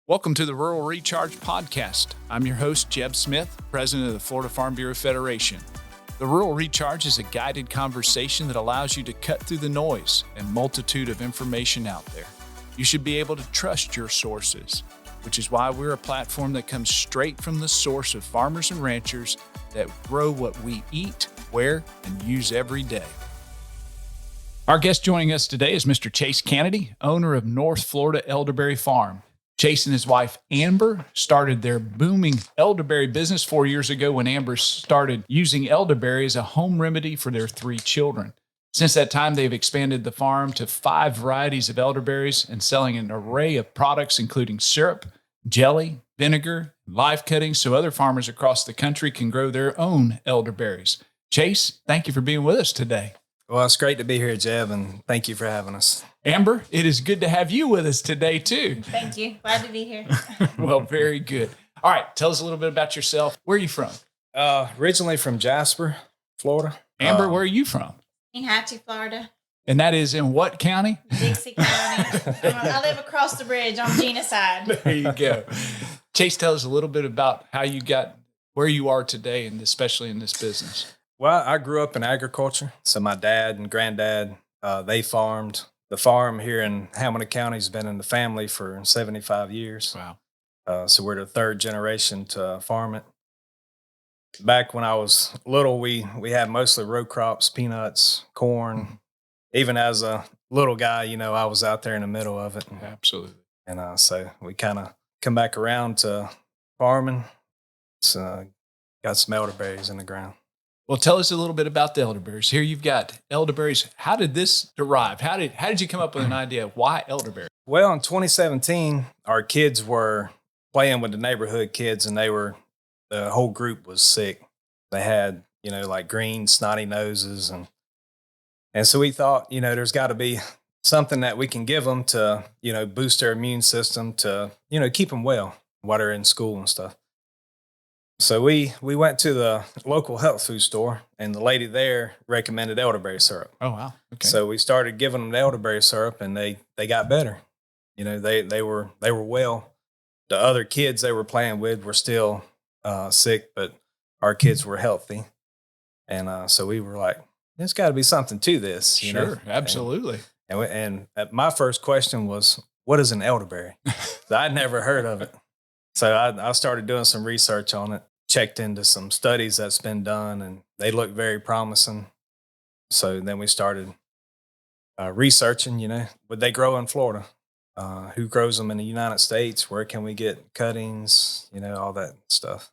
Welcome to the Rural Recharge Podcast. I'm your host, Jeb Smith, president of the Florida Farm Bureau Federation. The Rural Recharge is a guided conversation that allows you to cut through the noise and multitude of information out there. You should be able to trust your sources, which is why we're a platform that comes straight from the source of farmers and ranchers that grow what we eat, wear, and use every day. Our guest joining us today is Mr. Chase Cannady, owner of North Florida Elderberry Farm. Chase and his wife, Amber, started their booming elderberry business 4 years ago when Amber started using elderberry as a home remedy for their 3 children. Since that time, they've expanded the farm to 5 varieties of elderberries and selling an array of products, including syrup, jelly, vinegar, live cuttings, so other farmers across the country can grow their own elderberries. Chase, thank you for being with us today. Well, it's great to be here, Jeb, and thank you for having us. Amber, it is good to have you with us today, too. Thank you. Glad to be here. Well, very good. All right. Tell us a little bit about yourself. Where are you from? Originally from Jasper, Florida. Amber, where are you from? In Hatchie, Florida. And that is in what county? Dixie County. I live across the bridge on Gina's side. There you go. Chase, tell us a little bit about how you got where you are today, and especially in this business. Well, I grew up in agriculture. So my dad and granddad, they farmed. The farm here in Hamilton County has been in the family for 75 years. Wow. So we're the 3rd generation to farm it. Back when I was little, we had mostly row crops, peanuts, corn. Even as a little guy, I was out there in the middle of it. Absolutely. And so we kind of come back around to farming. So got some elderberries in the ground. Well, tell us a little bit about the elderberries. Here you've got elderberries. How did this derive? How did you come up with an idea of why elderberry? Well, in 2017, our kids were playing with the neighborhood kids, and the whole group was sick. They had, like green, snotty noses. And so we thought, there's got to be something that we can give them to, boost their immune system to, keep them well while they're in school and stuff. So we went to the local health food store, and the lady there recommended elderberry syrup. Oh, wow. Okay. So we started giving them the elderberry syrup, and they got better. They were well. The other kids they were playing with were still sick, but our kids were healthy. And so we were like, there's got to be something to this. Sure, absolutely. And my first question was, what is an elderberry? So I'd never heard of it. So I started doing some research on it, checked into some studies that's been done, and they look very promising. So then we started researching, would they grow in Florida? Who grows them in the United States? Where can we get cuttings? All that stuff.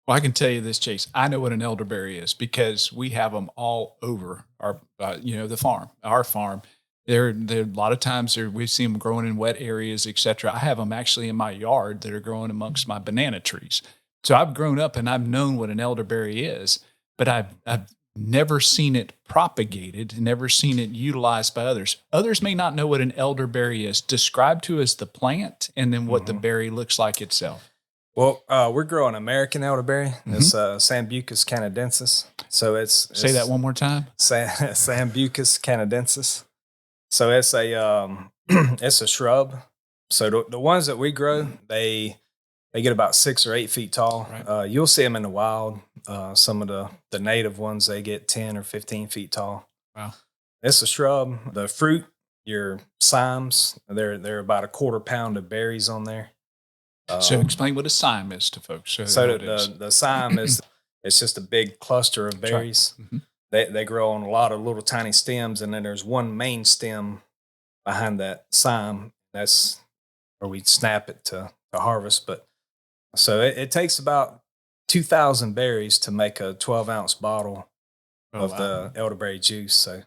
Well, I can tell you this, Chase. I know what an elderberry is because we have them all over our, the farm, our farm. There a lot of times we see them growing in wet areas, et cetera. I have them actually in my yard that are growing amongst my banana trees. So I've grown up and I've known what an elderberry is, but I've never seen it propagated, never seen it utilized by others. Others may not know what an elderberry is. Describe to us the plant and then what the berry looks like itself. Well, we're growing American elderberry. It's Sambucus canadensis. So it's say that one more time. Sambucus canadensis. So it's a shrub. So the ones that we grow, they get about 6 or 8 feet tall. Right. You'll see them in the wild. Some of the native ones, they get 10 or 15 feet tall. Wow. It's a shrub. The fruit, your cymes, they're about a 1/4 pound of berries on there. So explain what a cyme is to folks. So the cyme it's just a big cluster of berries. Mm-hmm. They grow on a lot of little tiny stems, and then there's one main stem behind that cyme. That's where we snap it to harvest. But so it takes about 2,000 berries to make a 12-ounce bottle of the elderberry juice. So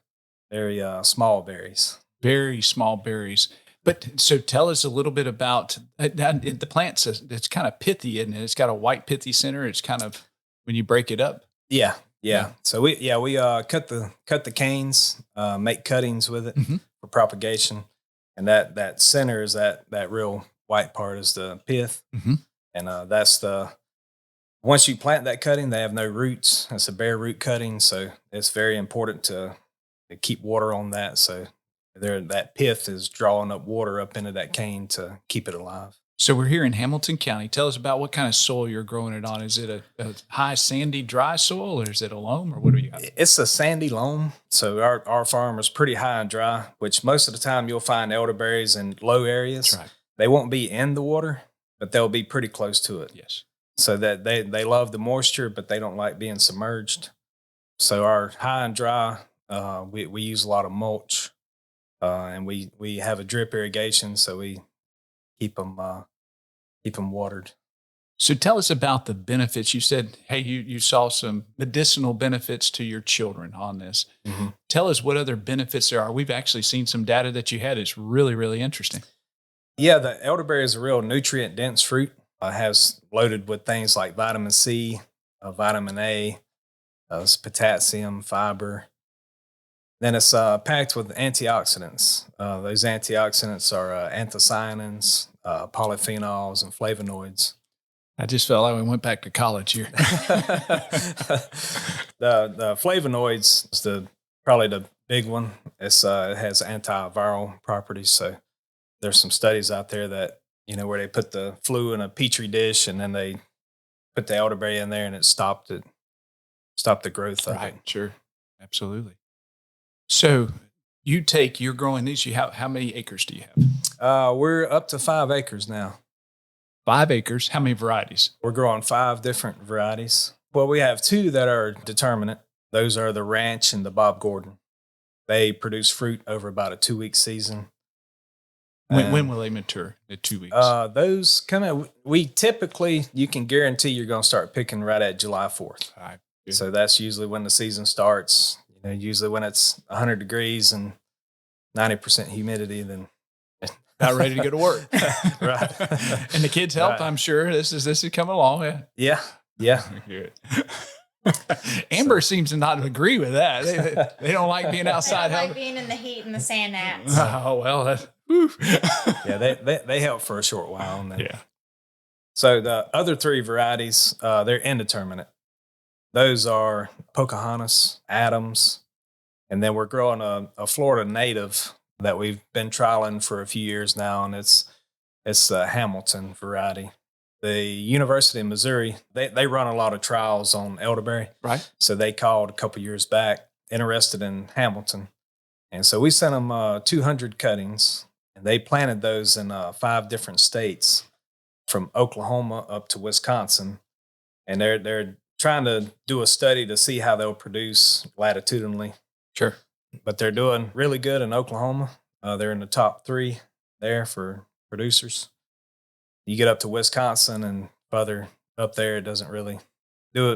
very small berries. Very small berries. But so tell us a little bit about the plant. It's kind of pithy, isn't it? It's got a white pithy center. It's kind of when you break it up. Yeah. So we cut the canes, make cuttings with it for propagation, and that center is that real white part is the pith, and that's once you plant that cutting, they have no roots. It's a bare root cutting, so it's very important to keep water on that so That pith is drawing up water up into that cane to keep it alive. So we're here in Hamilton County. Tell us about what kind of soil you're growing it on. Is it a high sandy dry soil, or is it a loam, or what do you got? It's a sandy loam. So our farm is pretty high and dry, which most of the time you'll find elderberries in low areas. That's right. They won't be in the water, but they'll be pretty close to it. Yes. So that they love the moisture, but they don't like being submerged. So our high and dry, we use a lot of mulch, and we have a drip irrigation, so we keep them watered. So tell us about the benefits. You said, hey, you saw some medicinal benefits to your children on this. Mm-hmm. Tell us what other benefits there are. We've actually seen some data that you had. It's really, really interesting. Yeah, the elderberry is a real nutrient-dense fruit. Has loaded with things like vitamin C, vitamin A, potassium, fiber. Then it's packed with antioxidants. Those antioxidants are anthocyanins, polyphenols, and flavonoids. I just felt like we went back to college here. The flavonoids is probably the big one. It has antiviral properties. So there's some studies out there that, where they put the flu in a petri dish and then they put the elderberry in there and it stopped the growth of it. Right. Sure. Absolutely. So you're growing these. How many acres do you have? We're up to 5 acres now. 5 acres. How many varieties? We're growing 5 different varieties. Well, we have 2 that are determinate. Those are the Ranch and the Bob Gordon. They produce fruit over about a 2-week season. When will they mature? In 2 weeks? Those we typically, you can guarantee you're going to start picking right at July 4th. All right. So that's usually when the season starts. Usually when it's 100 degrees and 90% humidity, then about ready to go to work. Right. And the kids help, right. I'm sure. This is coming along. Yeah. Yeah. Good. Amber seems to not agree with that. They don't like being outside. They don't like being in the heat and the sand gnats. Oh, well, yeah, they help for a short while. And then, yeah. So the other 3 varieties, they're indeterminate. Those are Pocahontas, Adams, and then we're growing a Florida native that we've been trialing for a few years now, and it's the Hamilton variety. The University of Missouri, they run a lot of trials on elderberry. Right. So they called a couple years back, interested in Hamilton. And so we sent them 200 cuttings, and they planted those in 5 different states from Oklahoma up to Wisconsin. And they're trying to do a study to see how they'll produce latitudinally. Sure. But they're doing really good in Oklahoma. They're in the top 3 there for producers. You get up to Wisconsin and further up there, it doesn't really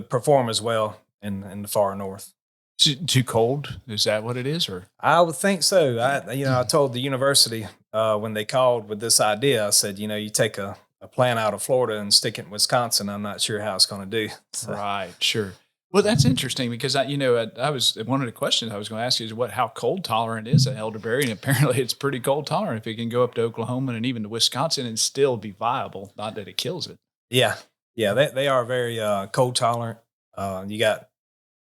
perform as well in the far north. Too cold? Is that what it is? Or I would think so. I told the university when they called with this idea, I said, you take a plant out of Florida and stick it in Wisconsin. I'm not sure how it's going to do. So. Right. Sure. Well, that's interesting because I was one of the questions I was going to ask you is how cold tolerant is an elderberry, and apparently it's pretty cold tolerant. If it can go up to Oklahoma and even to Wisconsin and still be viable, not that it kills it. Yeah, they are very cold tolerant. You got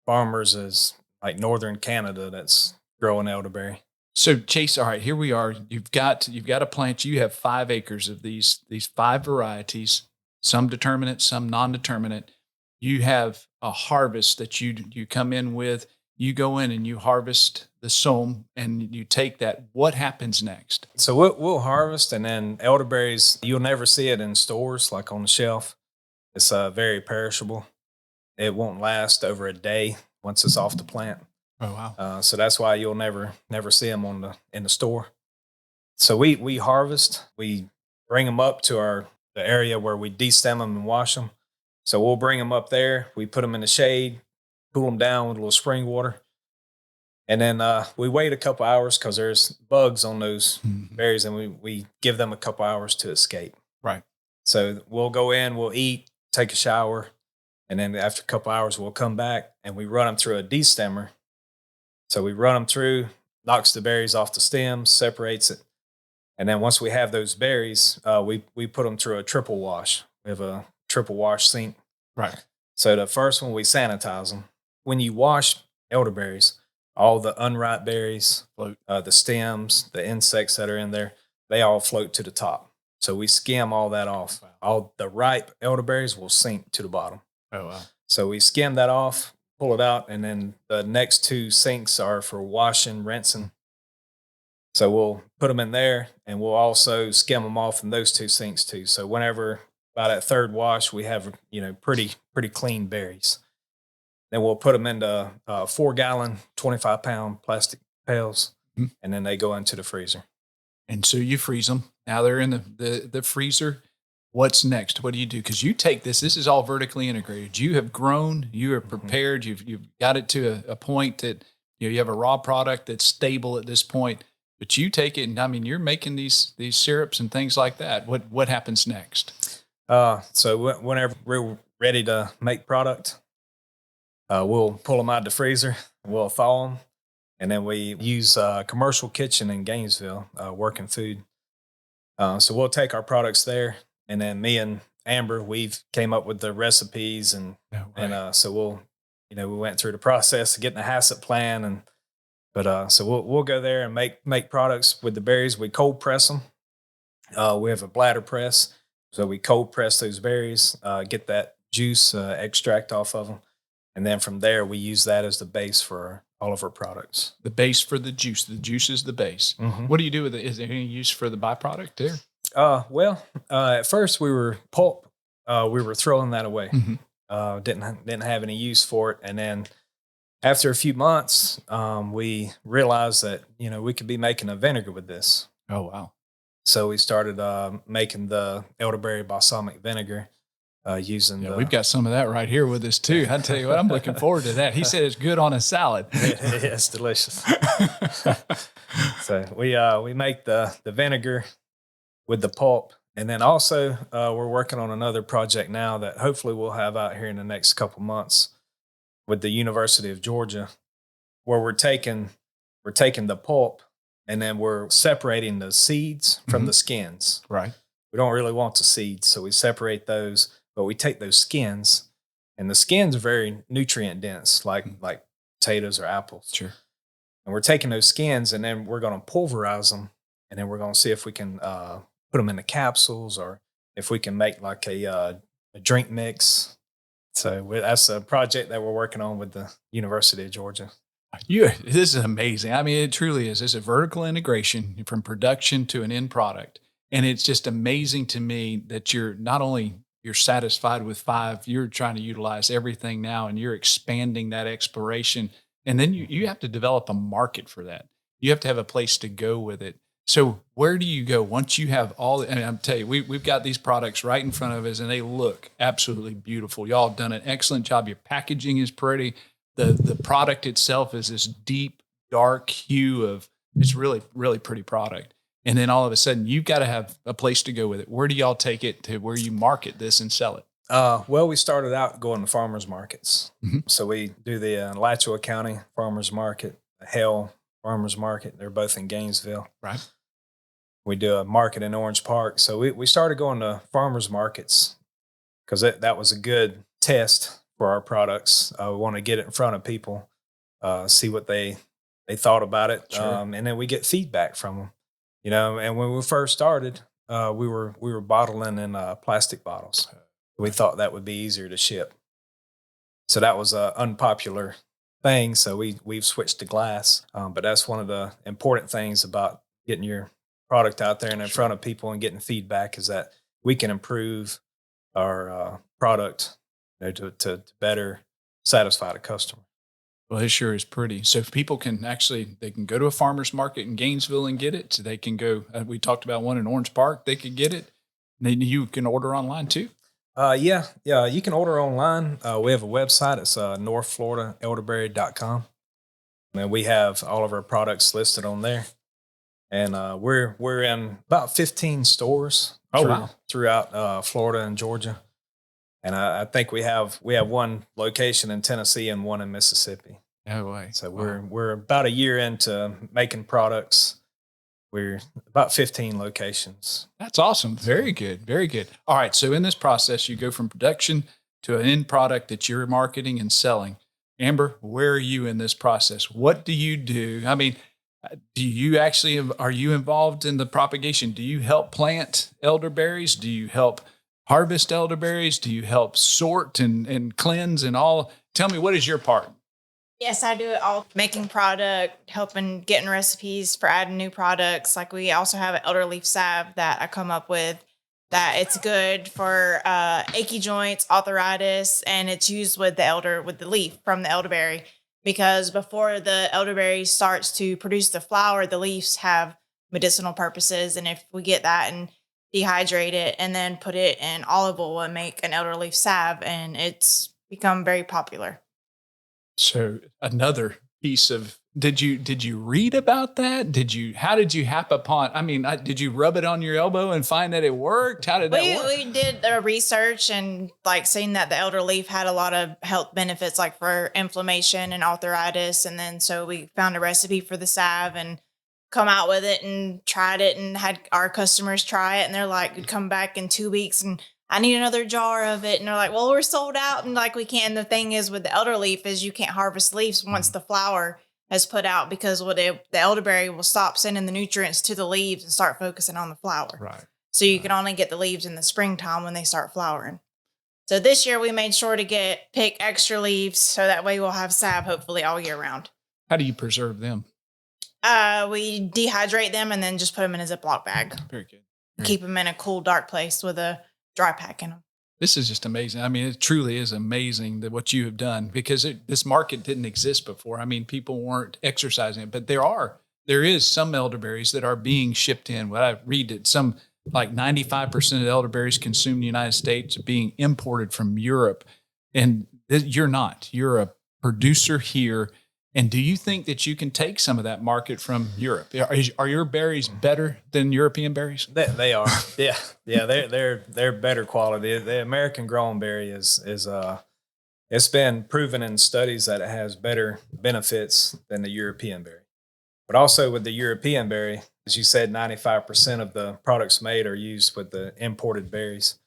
farmers as like northern Canada that's growing elderberry. So Chase, all right, here we are. You've got a plant. You have 5 acres of these 5 varieties, some determinate, some non-determinate. You have a harvest that you come in with. You go in and you harvest the soam and you take that. What happens next? So we'll harvest, and then elderberries, you'll never see it in stores like on the shelf. It's very perishable. It won't last over a day once it's off the plant. Oh wow! So that's why you'll never see them in the store. So we harvest. We bring them up to the area where we destem them and wash them. So we'll bring them up there. We put them in the shade, cool them down with a little spring water, and then we wait a couple hours because there's bugs on those berries, and we give them a couple hours to escape. Right. So we'll go in, we'll eat, take a shower, and then after a couple hours we'll come back and we run them through a destemmer. So we run them through, knocks the berries off the stems, separates it. And then once we have those berries, we put them through a triple wash. We have a triple wash sink. Right. So the first one, we sanitize them. When you wash elderberries, all the unripe berries, Float. the stems, the insects that are in there, they all float to the top. So we skim all that off. Wow. All the ripe elderberries will sink to the bottom. Oh, wow. So we skim that off, pull it out, and then the next two sinks are for washing, rinsing. So we'll put them in there, and we'll also skim them off in those two sinks too. So whenever by that third wash, we have pretty clean berries. Then we'll put them into 4-gallon, 25-pound plastic pails, and then they go into the freezer. And so you freeze them. Now they're in the freezer. What's next? What do you do? Because you take this is all vertically integrated. You have grown, you are prepared, you've got it to a point that you have a raw product that's stable at this point. But you take it, and I mean, you're making these syrups and things like that. What happens next? So whenever we're ready to make product, we'll pull them out of the freezer, we'll thaw them, and then we use a commercial kitchen in Gainesville, working food. So we'll take our products there, and then me and Amber, we've came up with the recipes, and so we'll, we went through the process of getting a HACCP plan, so we'll go there and make products with the berries. We cold press them. We have a bladder press, so we cold press those berries, get that juice extract off of them. And then from there, we use that as the base for all of our products. The base for the juice. The juice is the base. Mm-hmm. What do you do with it? Is there any use for the byproduct there? At first we were pulp. We were throwing that away. Mm-hmm. Didn't have any use for it. And then after a few months, we realized that, we could be making a vinegar with this. Oh, wow. So we started making the elderberry balsamic vinegar. We've got some of that right here with us too. I tell you what, I'm looking forward to that. He said it's good on a salad. It's delicious. So we make the vinegar with the pulp, and then also we're working on another project now that hopefully we'll have out here in the next couple months with the University of Georgia, where we're taking the pulp and then we're separating the seeds from the skins. Right. We don't really want the seeds, so we separate those. But we take those skins, and the skins are very nutrient dense, like potatoes or apples. Sure. And we're taking those skins, and then we're going to pulverize them, and then we're going to see if we can put them into capsules, or if we can make like a drink mix. So that's a project that we're working on with the University of Georgia. This is amazing. I mean, it truly is. It's a vertical integration from production to an end product. And it's just amazing to me that you're satisfied with 5. You're trying to utilize everything now, and you're expanding that exploration. And then you have to develop a market for that. You have to have a place to go with it. So where do you go once you have all? And I'm telling you, we've got these products right in front of us, and they look absolutely beautiful. Y'all have done an excellent job. Your packaging is pretty. The product itself is this deep, dark hue of. It's really, really pretty product. And then all of a sudden, you've got to have a place to go with it. Where do y'all take it to where you market this and sell it? We started out going to farmers markets. Mm-hmm. So we do the Alachua County Farmers Market, the Hale Farmers Market. They're both in Gainesville. Right. We do a market in Orange Park. So we started going to farmers markets because that was a good test for our products. We want to get it in front of people, see what they thought about it. Sure. And then we get feedback from them. And when we first started, we were bottling in plastic bottles. We thought that would be easier to ship. So that was an unpopular thing. So we've switched to glass. But that's one of the important things about getting your product out there and in front of people and getting feedback is that we can improve our product to better satisfy the customer. Well, it sure is pretty. So if people they can go to a farmer's market in Gainesville and get it. So they can go, we talked about one in Orange Park, they could get it. And then you can order online too. Yeah, you can order online. We have a website. It's northfloridaelderberry.com. And we have all of our products listed on there. And we're in about 15 stores throughout Florida and Georgia. And I think we have one location in Tennessee and one in Mississippi. No way. So we're about a year into making products. We're about 15 locations. That's awesome. Very good. Very good. All right. So in this process, you go from production to an end product that you're marketing and selling. Amber, where are you in this process? What do you do? I mean, are you involved in the propagation? Do you help plant elderberries? Do you help harvest elderberries? Do you help sort and cleanse and all? Tell me, what is your part? Yes, I do it all. Making product, helping getting recipes for adding new products. Like we also have an elder leaf salve that I come up with that it's good for achy joints, arthritis, and it's used with the leaf from the elderberry. Because before the elderberry starts to produce the flower, the leaves have medicinal purposes. And if we get that and dehydrate it and then put it in olive oil and make an elder leaf salve, and it's become very popular. So another piece of did you read about that? How did you happen upon? I mean, did you rub it on your elbow and find that it worked? How did that work? We did the research and like seeing that the elder leaf had a lot of health benefits, like for inflammation and arthritis. And then so we found a recipe for the salve and come out with it and tried it and had our customers try it. And they're like, we'd come back in 2 weeks and I need another jar of it. And they're like, well, we're sold out. And like, we can't. And the thing is with the elder leaf is you can't harvest leaves once the flower has put out, because the elderberry will stop sending the nutrients to the leaves and start focusing on the flower. Right. So you can only get the leaves in the springtime when they start flowering. So this year we made sure to pick extra leaves so that way we'll have salve hopefully all year round. How do you preserve them? We dehydrate them and then just put them in a Ziploc bag. Very good. Keep them in a cool, dark place with a dry pack in them. This is just amazing. I mean, it truly is amazing that what you have done, because this market didn't exist before. I mean, people weren't exercising it, but there is some elderberries that are being shipped in. What I read it, some like 95% of elderberries consumed in the United States are being imported from Europe. And you're not. You're a producer here. And do you think that you can take some of that market from Europe? Are your berries better than European berries? They are. Yeah. They're better quality. The American grown berry is it's been proven in studies that it has better benefits than the European berry. But also with the European berry, as you said, 95% of the products made are used with the imported berries.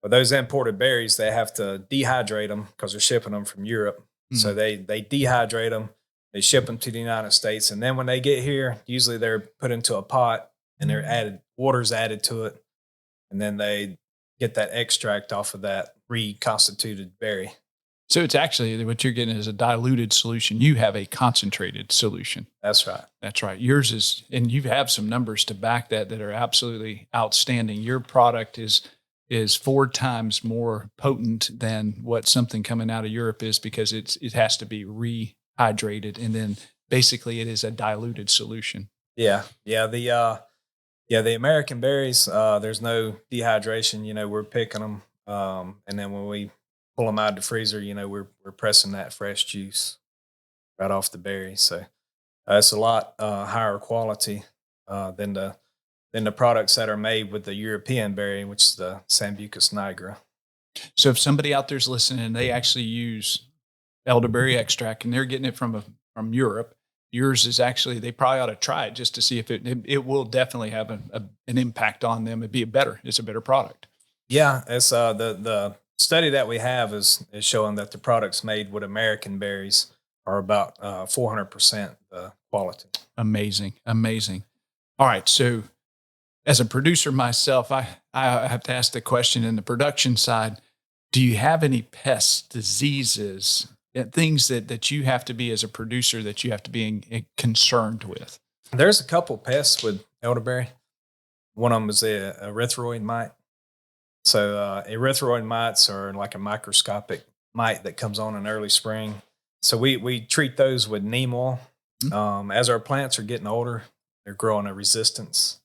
But those imported berries, they have to dehydrate them because they're shipping them from Europe. Mm-hmm. So they dehydrate them, they ship them to the United States. And then when they get here, usually they're put into a pot and water's added to it. And then they get that extract off of that reconstituted berry. So it's actually what you're getting is a diluted solution. You have a concentrated solution. That's right. That's right. Yours is, and you have some numbers to back that are absolutely outstanding. Your product is 4 times more potent than what something coming out of Europe is, because it has to be rehydrated, and then basically it is a diluted solution. Yeah. The American berries, there's no dehydration. We're picking them, and then when we pull them out of the freezer, we're pressing that fresh juice right off the berry. So it's a lot higher quality than the products that are made with the European berry, which is the Sambucus nigra. So if somebody out there's listening and they actually use elderberry extract and they're getting it from Europe, yours is actually, they probably ought to try it just to see if it will definitely have an impact on them. It's a better product. Yeah, it's the study that we have is showing that the products made with American berries are about 400% quality. Amazing. All right, so as a producer myself, I have to ask the question in the production side, do you have any pests, diseases, things that you have to be as a producer that you have to be concerned with? There's a couple pests with elderberry. One of them is a erythroid mite. So erythroid mites are like a microscopic mite that comes on in early spring. So we treat those with neem oil. Mm-hmm. As our plants are getting older, they're growing a resistance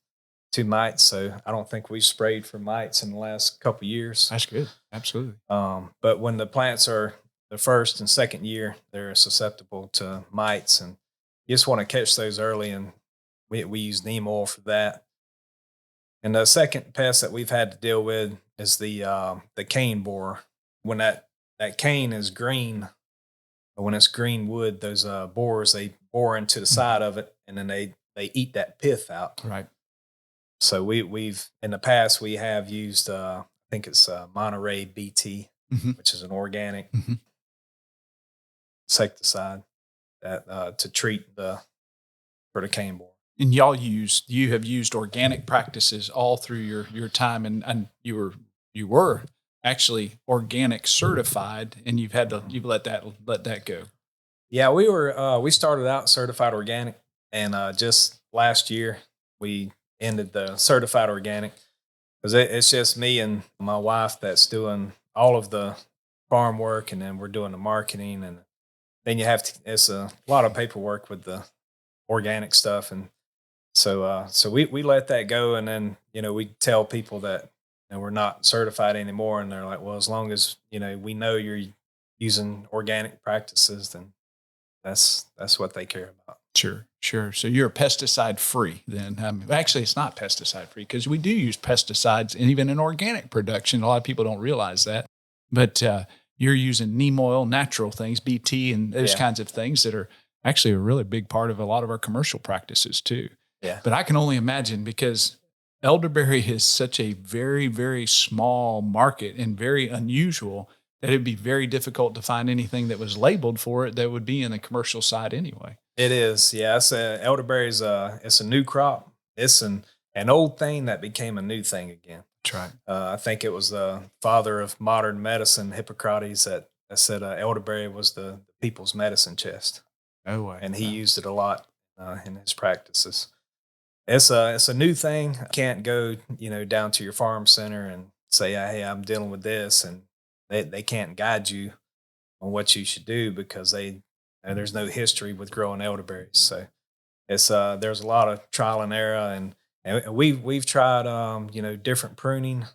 to mites. So I don't think we've sprayed for mites in the last couple of years. That's good. Absolutely. But when the plants are the first and second year, they're susceptible to mites, and you just want to catch those early, and we use neem oil for that. And the second pest that we've had to deal with is the cane borer. When that cane is green, when it's green wood, those borers, they bore into the side of it, and then they eat that pith out. Right. So we've in the past we have used I think it's Monterey BT, mm-hmm. which is an organic. Mm-hmm. insecticide that to treat for the cane borer. And you have used organic practices all through your time, and you were actually organic certified, and you've let that go. Yeah, we started out certified organic, and just last year we ended the certified organic because it's just me and my wife that's doing all of the farm work, and then we're doing the marketing, and then it's a lot of paperwork with the organic stuff, and so we let that go, and then we tell people that we're not certified anymore, and they're like, well, as long as we know you're using organic practices, then that's what they care about. Sure, sure. So you're pesticide free then. Actually, it's not pesticide free because we do use pesticides, and even in organic production, a lot of people don't realize that. But you're using neem oil, natural things, BT, and those kinds of things that are actually a really big part of a lot of our commercial practices too. Yeah. But I can only imagine, because elderberry is such a very, very small market and very unusual, that it'd be very difficult to find anything that was labeled for it that would be in the commercial side anyway. It is, yeah. Elderberries. It's a new crop. It's an old thing that became a new thing again. That's right. I think it was the father of modern medicine, Hippocrates, that said elderberry was the people's medicine chest. Oh, wow. And he used it a lot in his practices. It's a new thing. You can't go down to your farm center and say, hey, I'm dealing with this, and they can't guide you on what you should do because there's no history with growing elderberries. So it's there's a lot of trial and error, and we've tried different pruning.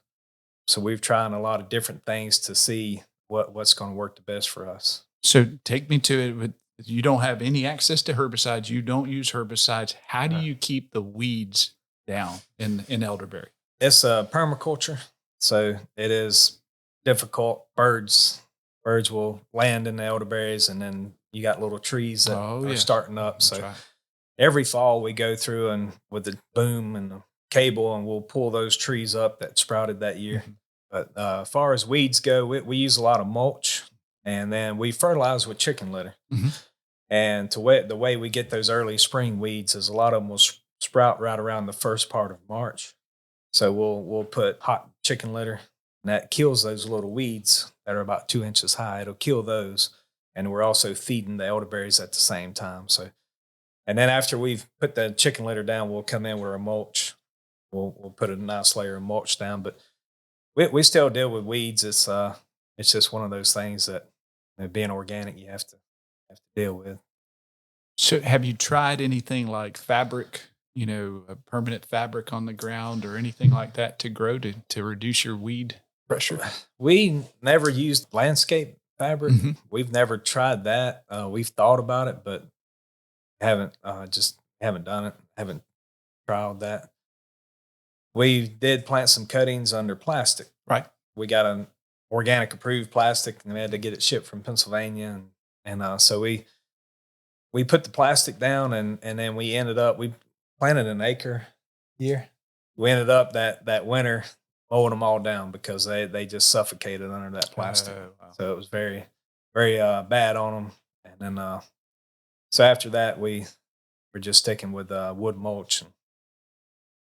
So we've tried a lot of different things to see what's going to work the best for us. So take me to it. You don't have any access to herbicides. You don't use herbicides. How do you keep the weeds down in elderberry? It's a permaculture, so it is difficult. Birds will land in the elderberries, and then you got little trees that are starting up. So every fall we go through and with the boom and the cable, and we'll pull those trees up that sprouted that year. Mm-hmm. But as far as weeds go, we use a lot of mulch, and then we fertilize with chicken litter. Mm-hmm. And the way we get those early spring weeds is a lot of them will sprout right around the first part of March. So we'll put hot chicken litter, and that kills those little weeds that are about 2 inches high. It'll kill those. And we're also feeding the elderberries at the same time. So, and then after we've put the chicken litter down, we'll come in with our mulch. We'll put a nice layer of mulch down, but we still deal with weeds. It's just one of those things that being organic, you have to deal with. So have you tried anything like fabric, a permanent fabric on the ground or anything like that to grow to reduce your weed pressure? We never used landscape fabric. Mm-hmm. We've never tried that. We've thought about it, but haven't done it. Haven't tried that. We did plant some cuttings under plastic. Right. We got an organic approved plastic, and we had to get it shipped from Pennsylvania, and so we put the plastic down, and then we planted an acre here. We ended up that winter mowing them all down because they just suffocated under that plastic. Oh, wow. So it was very, very bad on them. And then so after that, we're just sticking with wood mulch.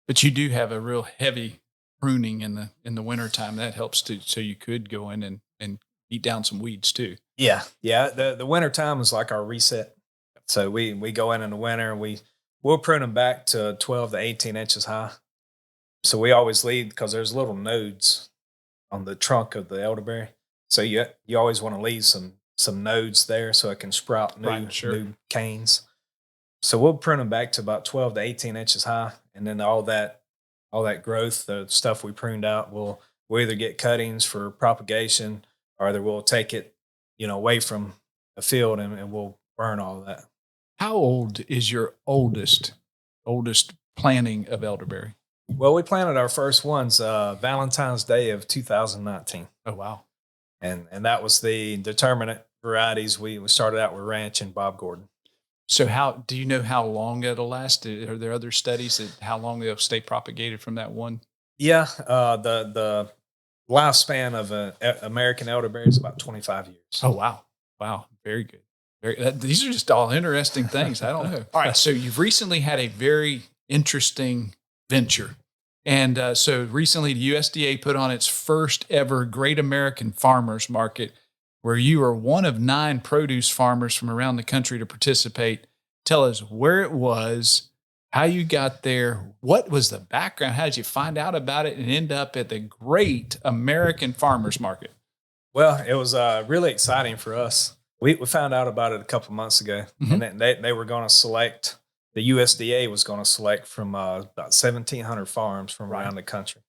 But you do have a real heavy pruning in the wintertime. That helps so you could go in and beat down some weeds too. Yeah. The wintertime is like our reset. So we go in the winter, and we'll prune them back to 12 to 18 inches high. So we always leave because there's little nodes on the trunk of the elderberry. So you always want to leave some nodes there so it can sprout new canes. So we'll prune them back to about 12 to 18 inches high, and then all that growth, the stuff we pruned out, we'll either get cuttings for propagation, or either we'll take it, away from the field and we'll burn all of that. How old is your oldest planting of elderberry? Well, we planted our first ones Valentine's Day of 2019. Oh, wow. And that was the determinate varieties. We started out with Ranch and Bob Gordon. So do you know how long it'll last? Are there other studies that how long they'll stay propagated from that one? Yeah, the lifespan of an American elderberry is about 25 years. Oh, wow. Wow. Very good. These are just all interesting things. I don't know. All right. So you've recently had a very interesting venture. And so recently the USDA put on its first ever Great American Farmers Market, where you are one of 9 produce farmers from around the country to participate. Tell us where it was, how you got there, what was the background, how did you find out about it and end up at the Great American Farmers Market? Well, it was really exciting for us. We found out about it a couple months ago, and they were going to select, the USDA was going to select from about 1,700 farms from around the country.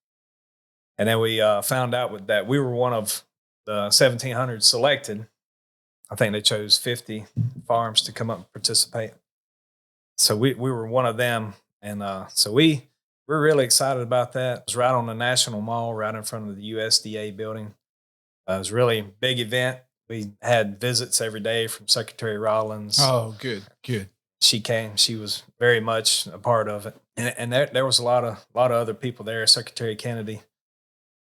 And then we found out that we were one of the 1,700 selected. I think they chose 50 farms to come up and participate. So we were one of them. And so we're really excited about that. It was right on the National Mall, right in front of the USDA building. It was really a big event. We had visits every day from Secretary Rollins. Oh, good. She came. She was very much a part of it. And there was a lot of other people there, Secretary Cannady.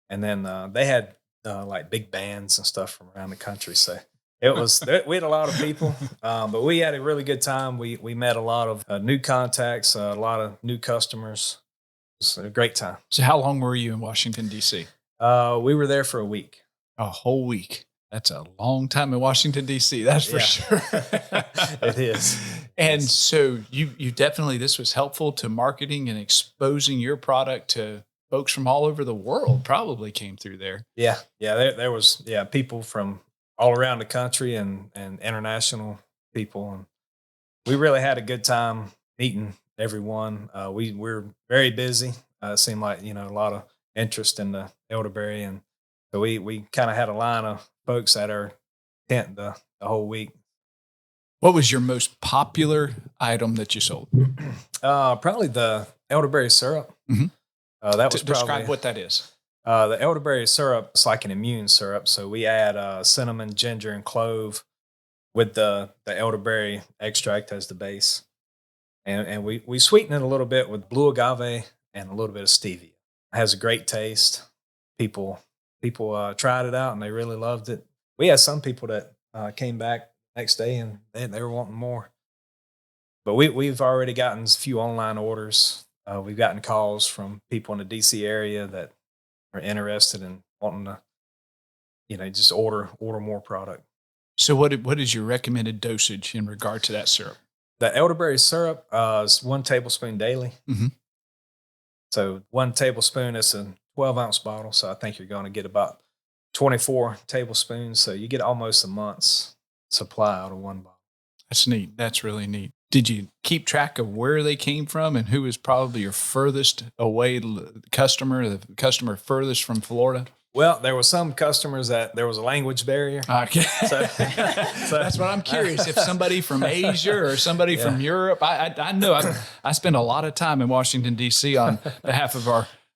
And then they had like big bands and stuff from around the country. So it was, we had a lot of people, but we had a really good time. We met a lot of new contacts, a lot of new customers. It was a great time. So how long were you in Washington, D.C.? We were there for a week. A whole week. That's a long time in Washington, D.C. That's for sure. It is. And so you definitely, this was helpful to marketing and exposing your product to folks from all over the world probably came through there. Yeah. There was people from all around the country and international people. And we really had a good time meeting everyone. We're very busy. It seemed like, a lot of interest in the elderberry. And so we kind of had a line of folks at our tent the whole week. What was your most popular item that you sold? Probably the elderberry syrup. Mm-hmm. That was describe what that is. The elderberry syrup is like an immune syrup. So we add cinnamon, ginger, and clove with the elderberry extract as the base. And we sweeten it a little bit with blue agave and a little bit of stevia. It has a great taste. People tried it out and they really loved it. We had some people that came back next day and they were wanting more. But we've already gotten a few online orders. We've gotten calls from people in the DC area that are interested in wanting to, just order more product. So what is your recommended dosage in regard to that syrup? The elderberry syrup is 1 tablespoon daily. Mm-hmm. So 1 tablespoon is a 12-ounce bottle. So I think you're going to get about 24 tablespoons. So you get almost a month's supply out of 1 bottle. That's neat. That's really neat. Did you keep track of where they came from and who was probably your furthest away customer, the customer furthest from Florida? Well, there were some customers that there was a language barrier. Okay. So that's what I'm curious. If somebody from Asia or somebody from Europe, I know I spend a lot of time in Washington, D.C. on behalf of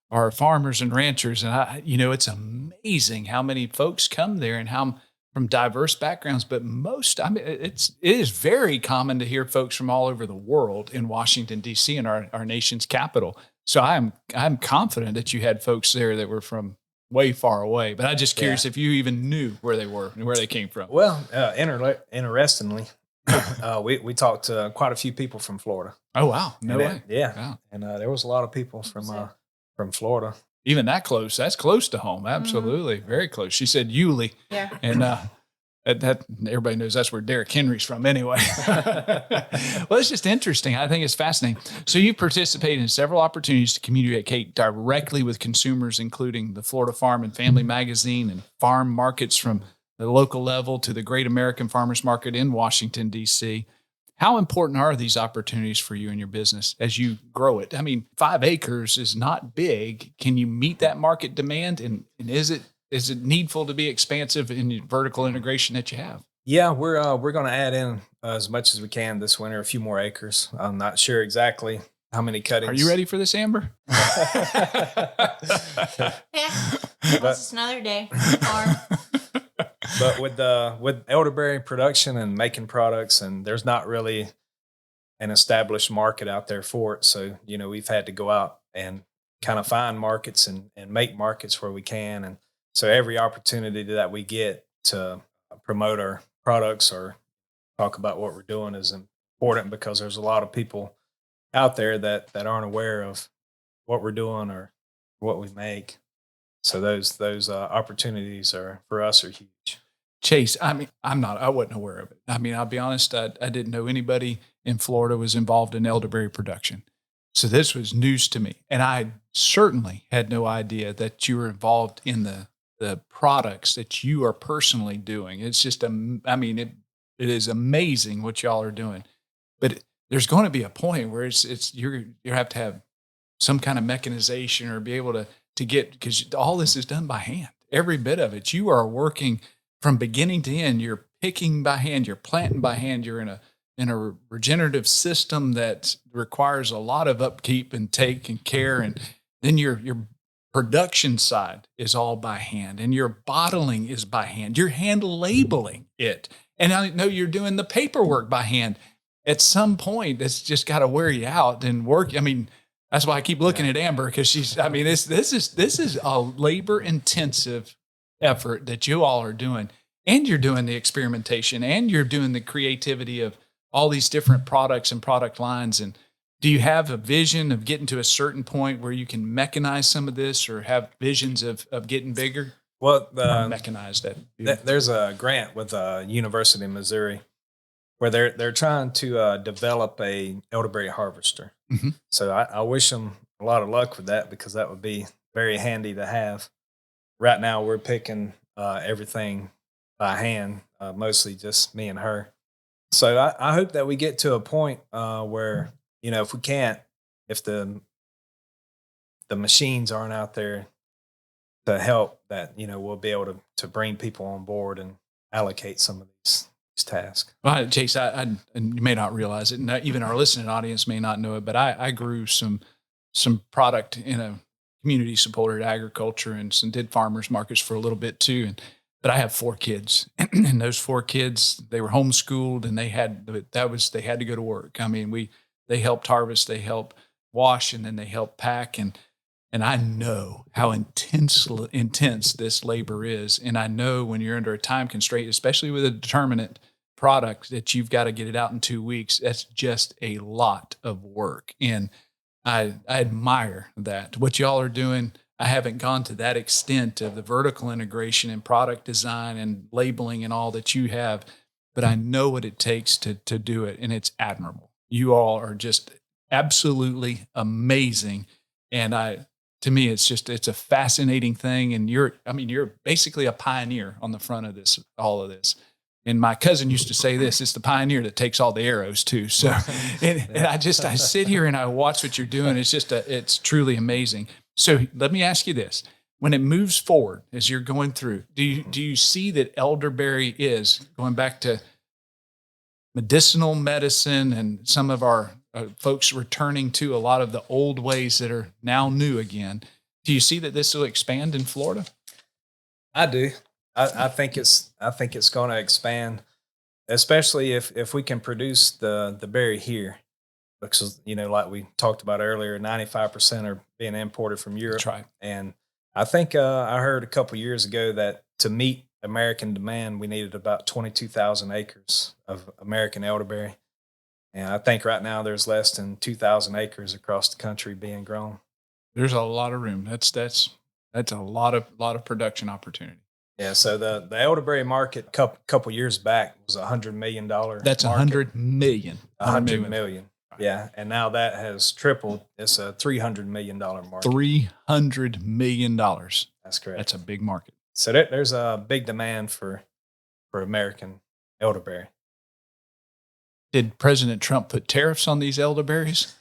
our farmers and ranchers. And it's amazing how many folks come there and how from diverse backgrounds, but it is very common to hear folks from all over the world in Washington, D.C. and our nation's capital. So I'm confident that you had folks there that were from way far away, but I'm just curious if you even knew where they were and where they came from. Well, interestingly, we talked to quite a few people from Florida. Oh, wow. No way. Yeah. Wow. And there was a lot of people from Florida. Even that close. That's close to home. Absolutely. Mm-hmm. Very close. She said Yulee. Yeah. And that everybody knows that's where Derrick Henry's from anyway. Well, it's just interesting. I think it's fascinating. So you participated in several opportunities to communicate directly with consumers, including the Florida Farm and Family Magazine and farm markets from the local level to the Great American Farmers Market in Washington, D.C. How important are these opportunities for you and your business as you grow it? I mean, 5 acres is not big. Can you meet that market demand? And is it needful to be expansive in the vertical integration that you have? Yeah, we're going to add in as much as we can this winter, a few more acres. I'm not sure exactly how many cuttings. Are you ready for this, Amber? Yeah, it's another day. But with elderberry production and making products, and there's not really an established market out there for it. So, we've had to go out and kind of find markets and make markets where we can. And so every opportunity that we get to promote our products or talk about what we're doing is important because there's a lot of people out there that aren't aware of what we're doing or what we make. So those opportunities are for us are huge. Chase, I mean, I wasn't aware of it. I mean, I'll be honest, I didn't know anybody in Florida was involved in elderberry production. So this was news to me. And I certainly had no idea that you were involved in the products that you are personally doing. It's just, I mean, it is amazing what y'all are doing. But there's going to be a point where you have to have some kind of mechanization or be able to get, because all this is done by hand. Every bit of it. You are working from beginning to end. You're picking by hand, you're planting by hand, you're in a regenerative system that requires a lot of upkeep and take and care. And then your production side is all by hand, and your bottling is by hand. You're hand labeling it. And I know you're doing the paperwork by hand. At some point, it's just got to wear you out and work. I mean, that's why I keep looking at Amber, because she's, I mean, this is a labor intensive effort that you all are doing, and you're doing the experimentation, and you're doing the creativity of all these different products and product lines. And do you have a vision of getting to a certain point where you can mechanize some of this, or have visions of getting bigger? Well, mechanized that. There's a grant with University of Missouri where they're trying to develop a elderberry harvester. Mm-hmm. So I wish them a lot of luck with that, because that would be very handy to have. Right now, we're picking everything by hand, mostly just me and her. So I hope that we get to a point where, if we can't, if the machines aren't out there to help, that, we'll be able to bring people on board and allocate some of these tasks. Well, Chase, and you may not realize it, and even our listening audience may not know it, but I grew some product in a community supported agriculture, and did farmers markets for a little bit too. But I have 4 kids, and those 4 kids, they were homeschooled, and they had to go to work. I mean, they helped harvest, they helped wash, and then they helped pack. And I know how intense this labor is. And I know when you're under a time constraint, especially with a determinate product, that you've got to get it out in 2 weeks. That's just a lot of work. And I admire that. What y'all are doing, I haven't gone to that extent of the vertical integration and product design and labeling and all that you have, but I know what it takes to do it, and it's admirable. You all are just absolutely amazing. And to me, it's a fascinating thing. And you're basically a pioneer on the front of all of this. And my cousin used to say this: it's the pioneer that takes all the arrows too. So, and I sit here and I watch what you're doing. It's truly amazing. So let me ask you this: when it moves forward, as you're going through, do you see that elderberry is going back to medicinal medicine, and some of our folks returning to a lot of the old ways that are now new again? Do you see that this will expand in Florida? I do. I think it's going to expand, especially if we can produce the berry here, because like we talked about earlier, 95% are being imported from Europe. That's right. And I think I heard a couple years ago that to meet American demand, we needed about 22,000 acres of American elderberry. And I think right now there's less than 2,000 acres across the country being grown. There's a lot of room. That's a lot of production opportunity. Yeah, so the elderberry market couple years back was $100 million. That's market. $100 million. $100 million. Yeah, and now that has tripled. It's a $300 million market. $300 million. That's correct. That's a big market. So there's a big demand for American elderberry. Did President Trump put tariffs on these elderberries?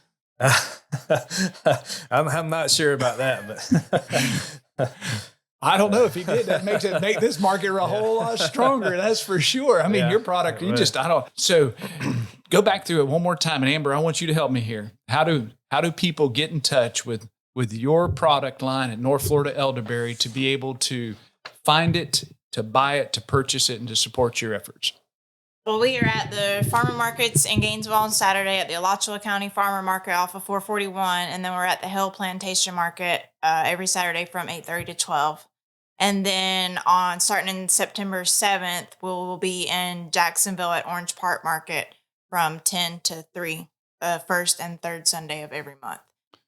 I'm not sure about that, but I don't know if he did. That makes it make this market a whole lot stronger. That's for sure. I mean, your product, So go back through it one more time. And Amber, I want you to help me here. How do people get in touch with your product line at North Florida Elderberry to be able to find it, to buy it, to purchase it, and to support your efforts? Well, we are at the farmer markets in Gainesville on Saturday, at the Alachua County Farmer Market off of 441, and then we're at the Hill Plantation Market every Saturday from 8:30 to 12. And then starting in September 7th, we'll be in Jacksonville at Orange Park Market from 10 to 3, the first and third Sunday of every month.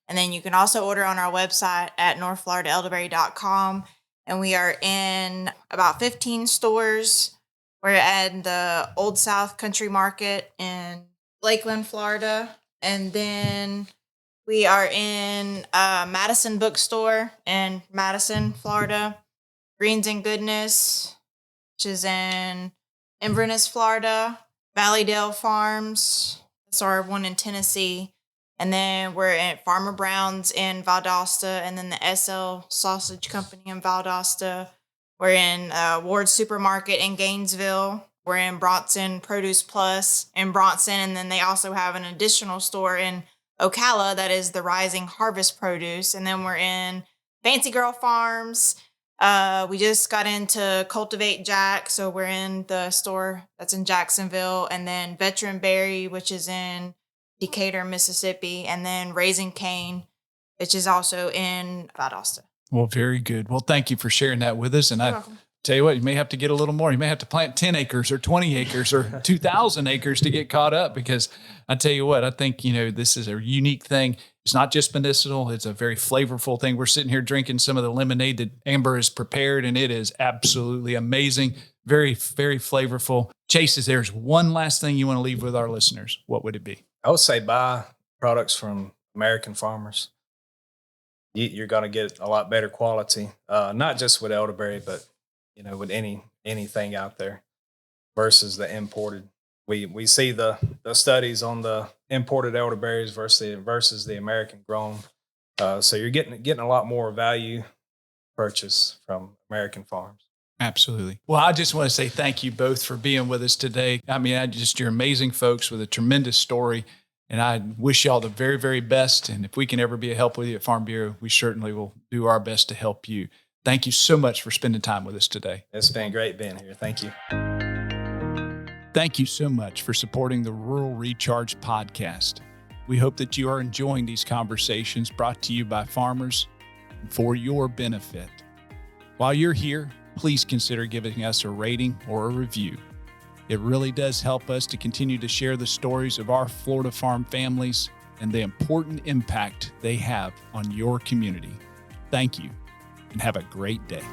And then you can also order on our website at northfloridaelderberry.com. And we are in about 15 stores. We're at the Old South Country Market in Lakeland, Florida. And then we are in Madison Bookstore in Madison, Florida. Greens and Goodness, which is in Inverness, Florida. Valleydale Farms, that's our one in Tennessee. And then we're at Farmer Brown's in Valdosta, and then the SL Sausage Company in Valdosta. We're in Ward Supermarket in Gainesville. We're in Bronson Produce Plus in Bronson, and then they also have an additional store in Ocala that is the Rising Harvest Produce. And then we're in Fancy Girl Farms. We just got into Cultivate Jack, so we're in the store that's in Jacksonville, and then Veteran Berry, which is in Decatur, Mississippi, and then Raising Cane, which is also in Valdosta. Well, very good. Well, thank you for sharing that with us. And You're I welcome. tell you what, you may have to get a little more. You may have to plant 10 acres or 20 acres or 2,000 acres to get caught up, because I tell you what, I think, this is a unique thing. It's not just medicinal. It's a very flavorful thing. We're sitting here drinking some of the lemonade that Amber has prepared, and it is absolutely amazing. Very, very flavorful. Chase, if there's one last thing you want to leave with our listeners, what would it be? I would say buy products from American farmers. You're going to get a lot better quality, not just with elderberry, but with anything out there versus the imported. We see the studies on the imported elderberries versus the American grown. So you're getting a lot more value purchase from American farms. Absolutely. Well, I just want to say thank you both for being with us today. I mean, you're amazing folks with a tremendous story, and I wish y'all the very, very best. And if we can ever be a help with you at Farm Bureau, we certainly will do our best to help you. Thank you so much for spending time with us today. It's been great being here. Thank you. Thank you so much for supporting the Rural Recharge podcast. We hope that you are enjoying these conversations brought to you by farmers for your benefit. While you're here, please consider giving us a rating or a review. It really does help us to continue to share the stories of our Florida farm families and the important impact they have on your community. Thank you, and have a great day.